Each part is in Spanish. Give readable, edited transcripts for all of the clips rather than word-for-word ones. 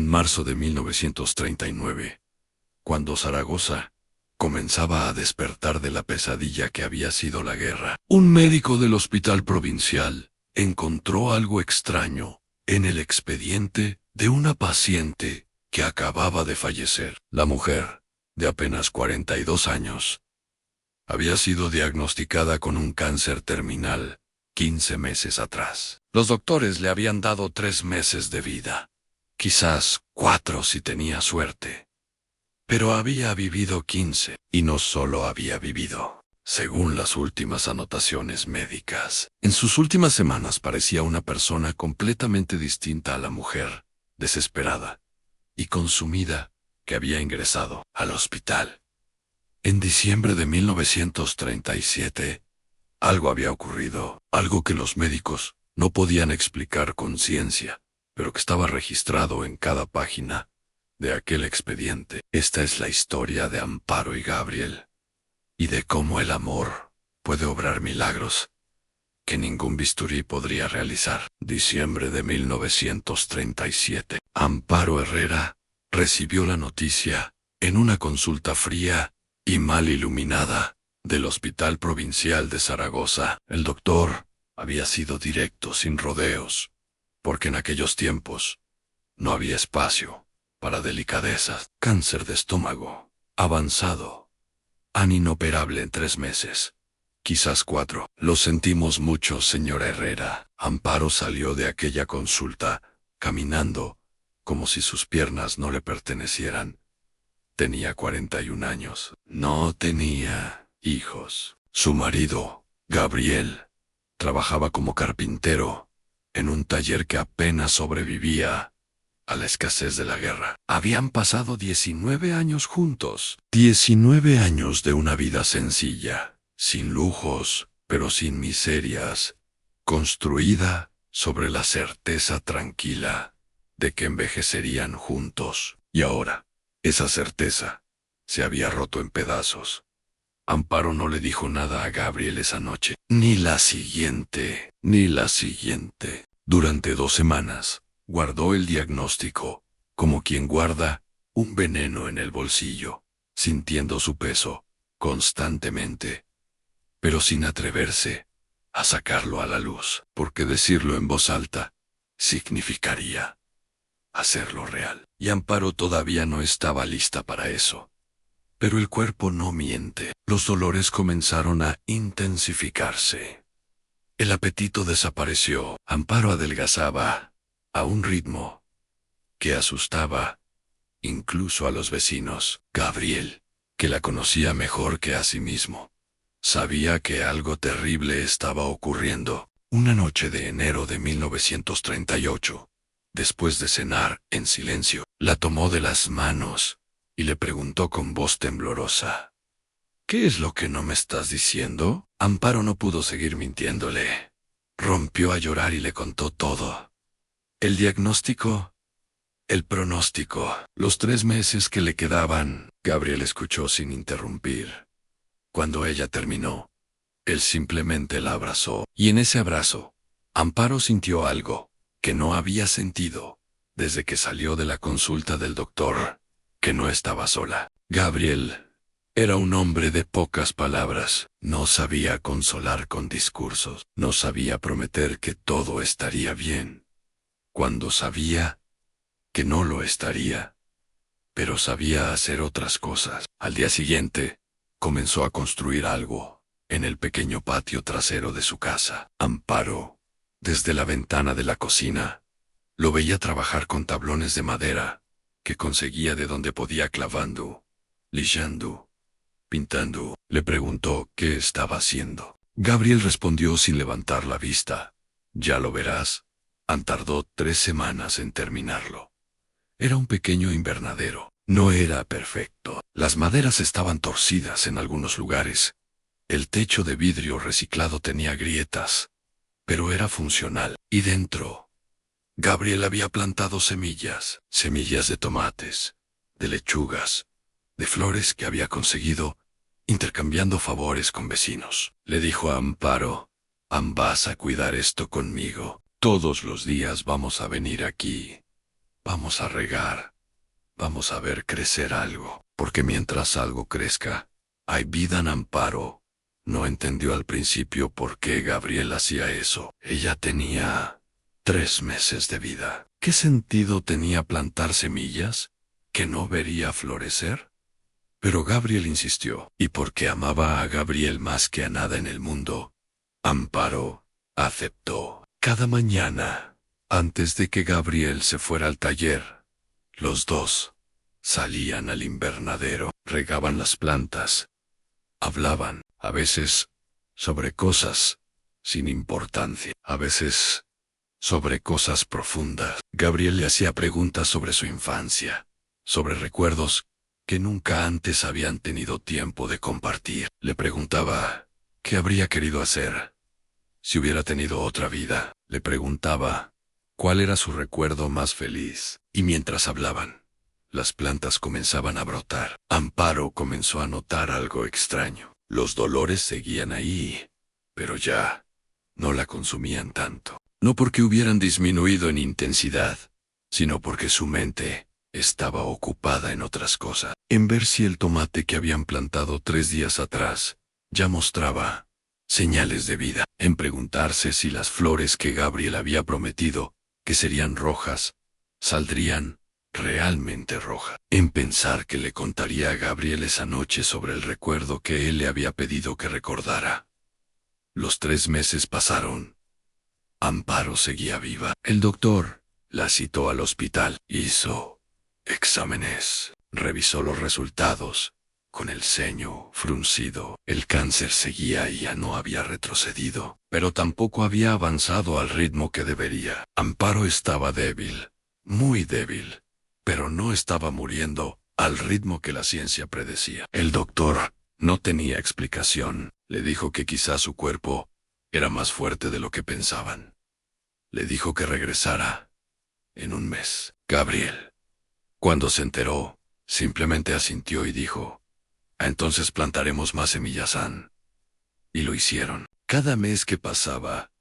marzo de 1939, cuando Zaragoza comenzaba a despertar de la pesadilla que había sido la guerra, un médico del hospital provincial encontró algo extraño en el expediente de una paciente que acababa de fallecer. La mujer, de apenas 42 años, había sido diagnosticada con un cáncer terminal 15 meses atrás. Los doctores le habían dado 3 meses de vida, quizás 4 si tenía suerte. Pero había vivido 15, y no solo había vivido. Según las últimas anotaciones médicas, en sus últimas semanas parecía una persona completamente distinta a la mujer, desesperada y consumida, que había ingresado al hospital. En diciembre de 1937, algo había ocurrido, algo que los médicos no podían explicar con ciencia, pero que estaba registrado en cada página de aquel expediente. Esta es la historia de Amparo y Gabriel, y de cómo el amor puede obrar milagros que ningún bisturí podría realizar. Diciembre de 1937. Amparo Herrera recibió la noticia en una consulta fría y mal iluminada del Hospital Provincial de Zaragoza. El doctor había sido directo, sin rodeos, porque en aquellos tiempos no había espacio para delicadezas. Cáncer de estómago avanzado, inoperable en 3 meses, quizás 4. Lo sentimos mucho, señora Herrera. Amparo salió de aquella consulta caminando como si sus piernas no le pertenecieran. Tenía 41 años. No tenía hijos. Su marido, Gabriel, trabajaba como carpintero en un taller que apenas sobrevivía a la escasez de la guerra. Habían pasado 19 años juntos. 19 años de una vida sencilla, sin lujos, pero sin miserias, construida sobre la certeza tranquila de que envejecerían juntos. Y ahora, esa certeza se había roto en pedazos. Amparo no le dijo nada a Gabriel esa noche, ni la siguiente, ni la siguiente. Durante 2 semanas, guardó el diagnóstico, como quien guarda un veneno en el bolsillo, sintiendo su peso constantemente, pero sin atreverse a sacarlo a la luz, porque decirlo en voz alta significaría hacerlo real. Y Amparo todavía no estaba lista para eso. Pero el cuerpo no miente. Los dolores comenzaron a intensificarse. El apetito desapareció. Amparo adelgazaba a un ritmo que asustaba incluso a los vecinos. Gabriel, que la conocía mejor que a sí mismo, sabía que algo terrible estaba ocurriendo. Una noche de enero de 1938, después de cenar en silencio, la tomó de las manos y le preguntó con voz temblorosa: ¿Qué es lo que no me estás diciendo? Amparo no pudo seguir mintiéndole. Rompió a llorar y le contó todo. El diagnóstico, el pronóstico, los 3 meses que le quedaban. Gabriel escuchó sin interrumpir. Cuando ella terminó, él simplemente la abrazó, y en ese abrazo, Amparo sintió algo que no había sentido desde que salió de la consulta del doctor, que no estaba sola. Gabriel era un hombre de pocas palabras. No sabía consolar con discursos, no sabía prometer que todo estaría bien, cuando sabía que no lo estaría, pero sabía hacer otras cosas. Al día siguiente, comenzó a construir algo en el pequeño patio trasero de su casa. Amparo, desde la ventana de la cocina, lo veía trabajar con tablones de madera que conseguía de donde podía, clavando, lixando, pintando. Le preguntó qué estaba haciendo. Gabriel respondió sin levantar la vista: ya lo verás. Tardó 3 semanas en terminarlo. Era un pequeño invernadero. No era perfecto. Las maderas estaban torcidas en algunos lugares. El techo de vidrio reciclado tenía grietas, pero era funcional. Y dentro, Gabriel había plantado semillas de tomates, de lechugas, de flores que había conseguido intercambiando favores con vecinos. Le dijo a Amparo: vas a cuidar esto conmigo. Todos los días vamos a venir aquí Vamos a regar. Vamos a ver crecer algo. Porque mientras algo crezca, hay vida en Amparo. No entendió al principio por qué Gabriel hacía eso. Ella tenía 3 meses de vida. ¿Qué sentido tenía plantar semillas que no vería florecer? Pero Gabriel insistió, y porque amaba a Gabriel más que a nada en el mundo, Amparo aceptó. Cada mañana, antes de que Gabriel se fuera al taller, los dos salían al invernadero, regaban las plantas, hablaban, a veces, sobre cosas sin importancia, a veces, sobre cosas profundas. Gabriel le hacía preguntas sobre su infancia, sobre recuerdos que nunca antes habían tenido tiempo de compartir. Le preguntaba qué habría querido hacer si hubiera tenido otra vida. Le preguntaba cuál era su recuerdo más feliz. Y mientras hablaban, las plantas comenzaban a brotar. Amparo comenzó a notar algo extraño. Los dolores seguían ahí, pero ya no la consumían tanto. No porque hubieran disminuido en intensidad, sino porque su mente estaba ocupada en otras cosas. En ver si el tomate que habían plantado 3 días atrás ya mostraba señales de vida. En preguntarse si las flores que Gabriel había prometido, que serían rojas, saldrían realmente rojas. En pensar que le contaría a Gabriel esa noche sobre el recuerdo que él le había pedido que recordara. Los 3 meses pasaron. Amparo seguía viva. El doctor la citó al hospital. Hizo exámenes. Revisó los resultados. Con el ceño fruncido. El cáncer seguía y ya no había retrocedido, pero tampoco había avanzado al ritmo que debería. Amparo estaba débil, muy débil, pero no estaba muriendo al ritmo que la ciencia predecía. El doctor no tenía explicación. Le dijo que quizás su cuerpo era más fuerte de lo que pensaban. Le dijo que regresara en un mes. Gabriel, cuando se enteró, simplemente asintió y dijo: entonces plantaremos más semillas, Ann. Y lo hicieron. Cada mes que pasaba,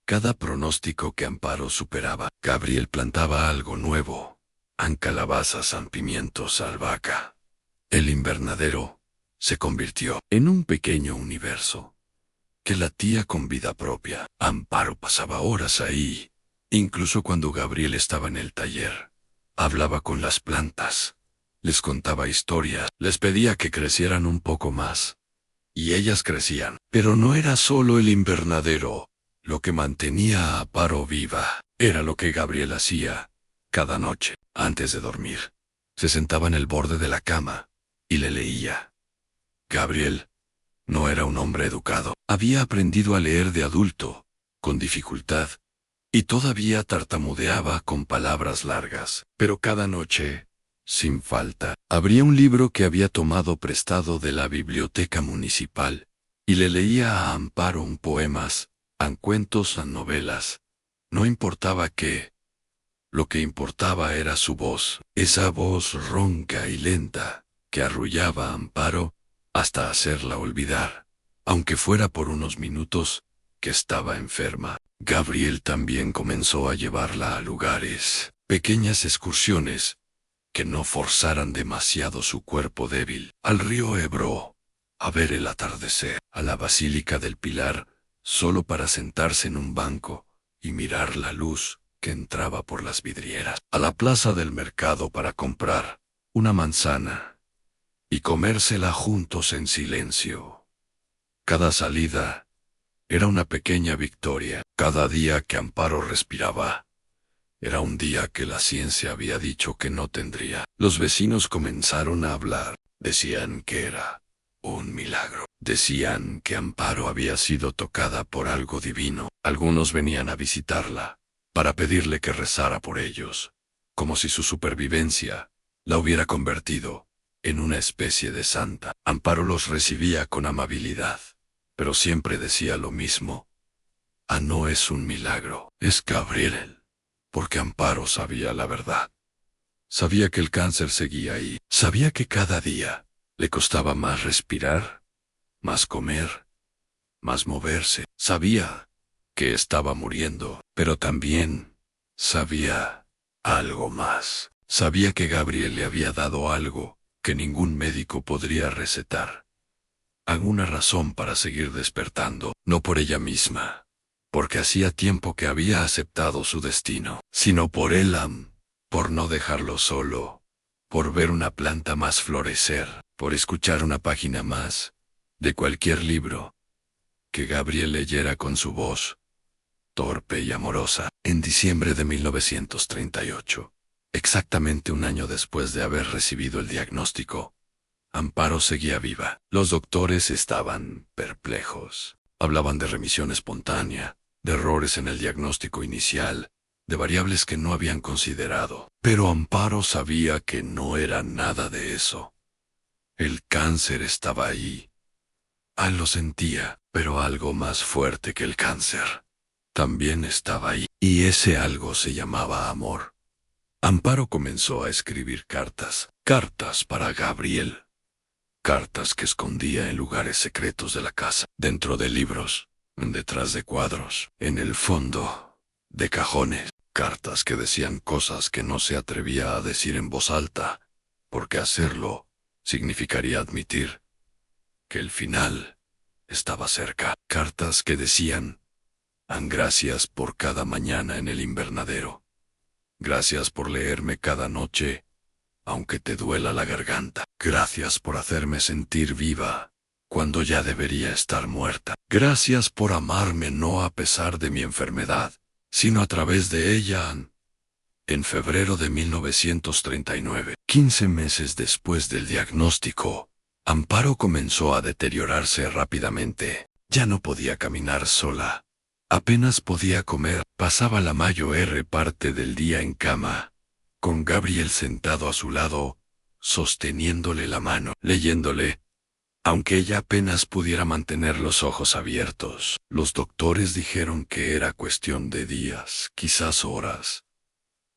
cada pronóstico que Amparo superaba, Gabriel plantaba algo nuevo. An calabazas, an pimientos, albahaca. El invernadero se convirtió en un pequeño universo que latía con vida propia. Amparo pasaba horas ahí, incluso cuando Gabriel estaba en el taller. Hablaba con las plantas, les contaba historias, les pedía que crecieran un poco más. Y ellas crecían. Pero no era solo el invernadero lo que mantenía a Amparo viva. Era lo que Gabriel hacía cada noche, antes de dormir. Se sentaba en el borde de la cama y le leía. Gabriel no era un hombre educado. Había aprendido a leer de adulto, con dificultad, y todavía tartamudeaba con palabras largas. Pero cada noche, sin falta, abría un libro que había tomado prestado de la biblioteca municipal, y le leía a Amparo poemas, cuentos, novelas. No importaba qué. Lo que importaba era su voz, esa voz ronca y lenta, que arrullaba a Amparo hasta hacerla olvidar, aunque fuera por unos minutos, que estaba enferma. Gabriel también comenzó a llevarla a lugares, pequeñas excursiones, que no forzaran demasiado su cuerpo débil. Al río Ebro, a ver el atardecer, a la Basílica del Pilar, solo para sentarse en un banco y mirar la luz que entraba por las vidrieras, a la plaza del mercado para comprar una manzana y comérsela juntos en silencio. Cada salida era una pequeña victoria. Cada día que Amparo respiraba era un día que la ciencia había dicho que no tendría. Los vecinos comenzaron a hablar. Decían que era un milagro. Decían que Amparo había sido tocada por algo divino. Algunos venían a visitarla para pedirle que rezara por ellos, como si su supervivencia la hubiera convertido en una especie de santa. Amparo los recibía con amabilidad, pero siempre decía lo mismo. No es un milagro, es Gabriel. Porque Amparo sabía la verdad. Sabía que el cáncer seguía ahí. Sabía que cada día le costaba más respirar, más comer, más moverse. Sabía que estaba muriendo, pero también sabía algo más. Sabía que Gabriel le había dado algo que ningún médico podría recetar. Alguna razón para seguir despertando, no por ella misma, porque hacía tiempo que había aceptado su destino, sino por él, por no dejarlo solo, por ver una planta más florecer, por escuchar una página más de cualquier libro que Gabriel leyera con su voz torpe y amorosa. En diciembre de 1938, exactamente un año después de haber recibido el diagnóstico, Amparo seguía viva. Los doctores estaban perplejos. Hablaban de remisión espontánea, de errores en el diagnóstico inicial, de variables que no habían considerado. Pero Amparo sabía que no era nada de eso. El cáncer estaba ahí. Lo sentía, pero algo más fuerte que el cáncer también estaba ahí. Y ese algo se llamaba amor. Amparo comenzó a escribir cartas para Gabriel. Cartas que escondía en lugares secretos de la casa, dentro de libros, detrás de cuadros, en el fondo de cajones. Cartas que decían cosas que no se atrevía a decir en voz alta, porque hacerlo significaría admitir que el final estaba cerca. Cartas que decían: gracias por cada mañana en el invernadero. Gracias por leerme cada noche, aunque te duela la garganta. Gracias por hacerme sentir viva, cuando ya debería estar muerta. Gracias por amarme no a pesar de mi enfermedad, sino a través de ella. En febrero de 1939, 15 meses después del diagnóstico, Amparo comenzó a deteriorarse rápidamente. Ya no podía caminar sola. Apenas podía comer. Pasaba la mayor parte del día en cama, con Gabriel sentado a su lado, sosteniéndole la mano, leyéndole, aunque ella apenas pudiera mantener los ojos abiertos. Los doctores dijeron que era cuestión de días, quizás horas.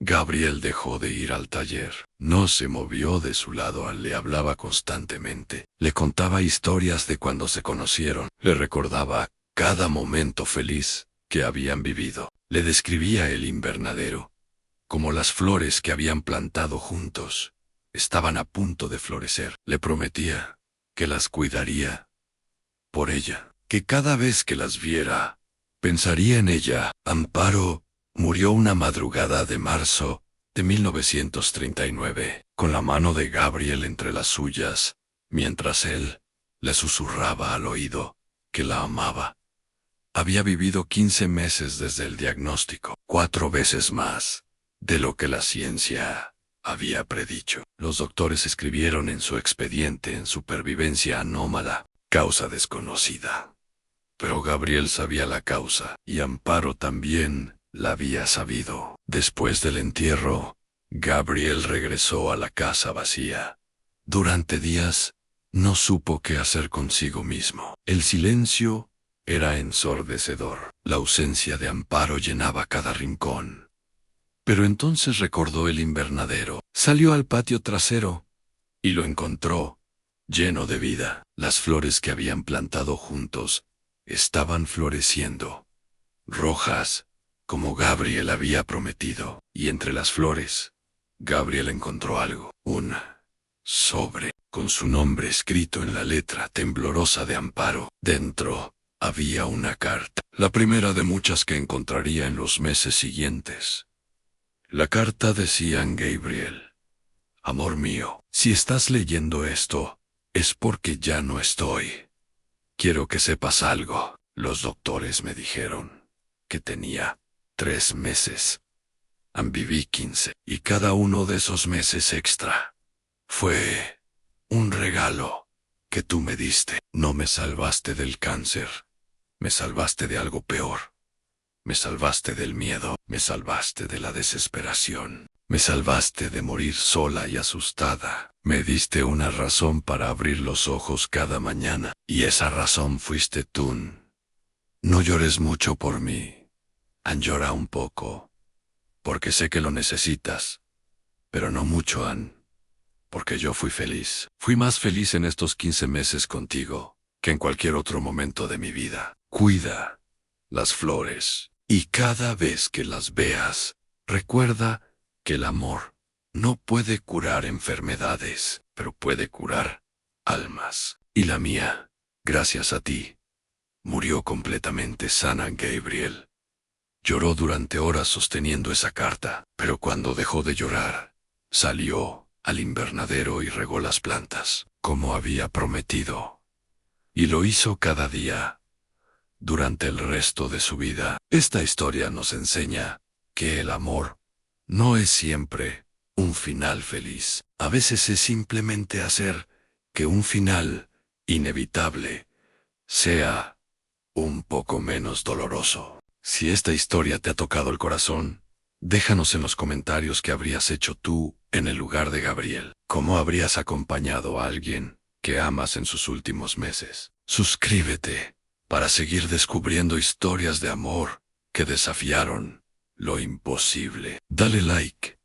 Gabriel dejó de ir al taller. No se movió de su lado. Le hablaba constantemente. Le contaba historias de cuando se conocieron. Le recordaba cada momento feliz que habían vivido. Le describía el invernadero, como las flores que habían plantado juntos. Estaban a punto de florecer. Le prometía que las cuidaría por ella, que cada vez que las viera, pensaría en ella. Amparo murió una madrugada de marzo de 1939, con la mano de Gabriel entre las suyas, mientras él le susurraba al oído que la amaba. Había vivido 15 meses desde el diagnóstico, 4 veces más de lo que la ciencia había predicho. Los doctores escribieron en su expediente en supervivencia anómala, causa desconocida. Pero Gabriel sabía la causa, y Amparo también la había sabido. Después del entierro, Gabriel regresó a la casa vacía. Durante días, no supo qué hacer consigo mismo. El silencio era ensordecedor. La ausencia de Amparo llenaba cada rincón. Pero entonces recordó el invernadero. Salió al patio trasero y lo encontró lleno de vida. Las flores que habían plantado juntos estaban floreciendo, rojas, como Gabriel había prometido. Y entre las flores, Gabriel encontró algo. Un sobre, con su nombre escrito en la letra temblorosa de Amparo. Dentro había una carta, la primera de muchas que encontraría en los meses siguientes. La carta decía: Gabriel, amor mío, si estás leyendo esto, es porque ya no estoy. Quiero que sepas algo. Los doctores me dijeron que tenía 3 meses. Viví 15, y cada uno de esos meses extra fue un regalo que tú me diste. No me salvaste del cáncer, me salvaste de algo peor. Me salvaste del miedo, me salvaste de la desesperación, me salvaste de morir sola y asustada. Me diste una razón para abrir los ojos cada mañana, y esa razón fuiste tú. No llores mucho por mí. Llora un poco, porque sé que lo necesitas, pero no mucho, porque yo fui feliz. Fui más feliz en estos 15 meses contigo que en cualquier otro momento de mi vida. Cuida las flores, y cada vez que las veas, recuerda que el amor no puede curar enfermedades, pero puede curar almas. Y la mía, gracias a ti, murió completamente sana. Gabriel lloró durante horas sosteniendo esa carta, pero cuando dejó de llorar, salió al invernadero y regó las plantas, como había prometido. Y lo hizo cada día, durante el resto de su vida. Esta historia nos enseña que el amor no es siempre un final feliz. A veces es simplemente hacer que un final inevitable sea un poco menos doloroso. Si esta historia te ha tocado el corazón, déjanos en los comentarios qué habrías hecho tú en el lugar de Gabriel. ¿Cómo habrías acompañado a alguien que amas en sus últimos meses? Suscríbete para seguir descubriendo historias de amor que desafiaron lo imposible. Dale like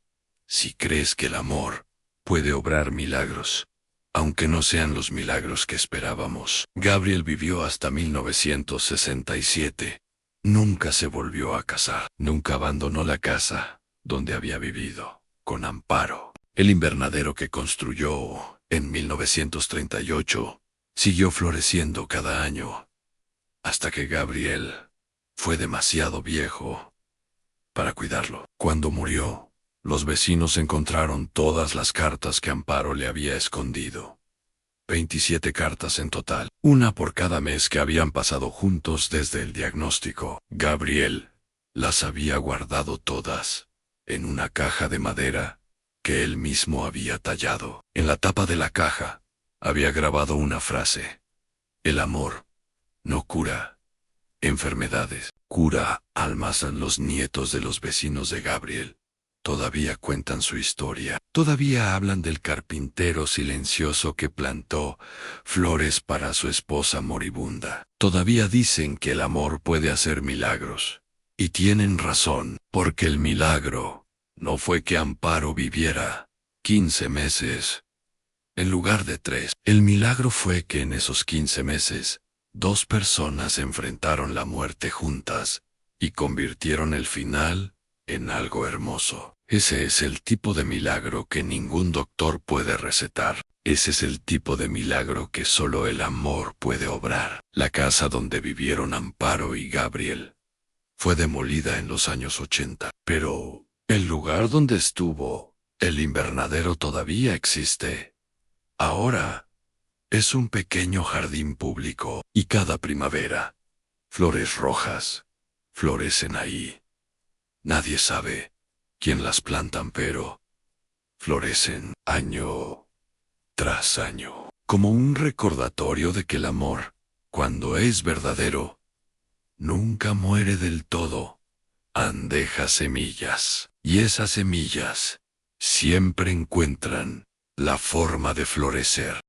si crees que el amor puede obrar milagros, aunque no sean los milagros que esperábamos. Gabriel vivió hasta 1967. Nunca se volvió a casar. Nunca abandonó la casa donde había vivido con Amparo. El invernadero que construyó en 1938 siguió floreciendo cada año, hasta que Gabriel fue demasiado viejo para cuidarlo. Cuando murió, los vecinos encontraron todas las cartas que Amparo le había escondido. 27 cartas en total, una por cada mes que habían pasado juntos desde el diagnóstico. Gabriel las había guardado todas en una caja de madera que él mismo había tallado. En la tapa de la caja había grabado una frase: el amor no cura enfermedades, cura almas. Los nietos de los vecinos de Gabriel todavía cuentan su historia. Todavía hablan del carpintero silencioso que plantó flores para su esposa moribunda. Todavía dicen que el amor puede hacer milagros. Y tienen razón, porque el milagro no fue que Amparo viviera 15 meses en lugar de 3. El milagro fue que en esos 15 meses, 2 personas enfrentaron la muerte juntas y convirtieron el final en algo hermoso. Ese es el tipo de milagro que ningún doctor puede recetar. Ese es el tipo de milagro que solo el amor puede obrar. La casa donde vivieron Amparo y Gabriel fue demolida en los años 80, pero el lugar donde estuvo el invernadero todavía existe. Ahora es un pequeño jardín público y cada primavera flores rojas florecen ahí. Nadie sabe quién las plantan, pero florecen año tras año, como un recordatorio de que el amor, cuando es verdadero, nunca muere del todo. Deja semillas, y esas semillas siempre encuentran la forma de florecer.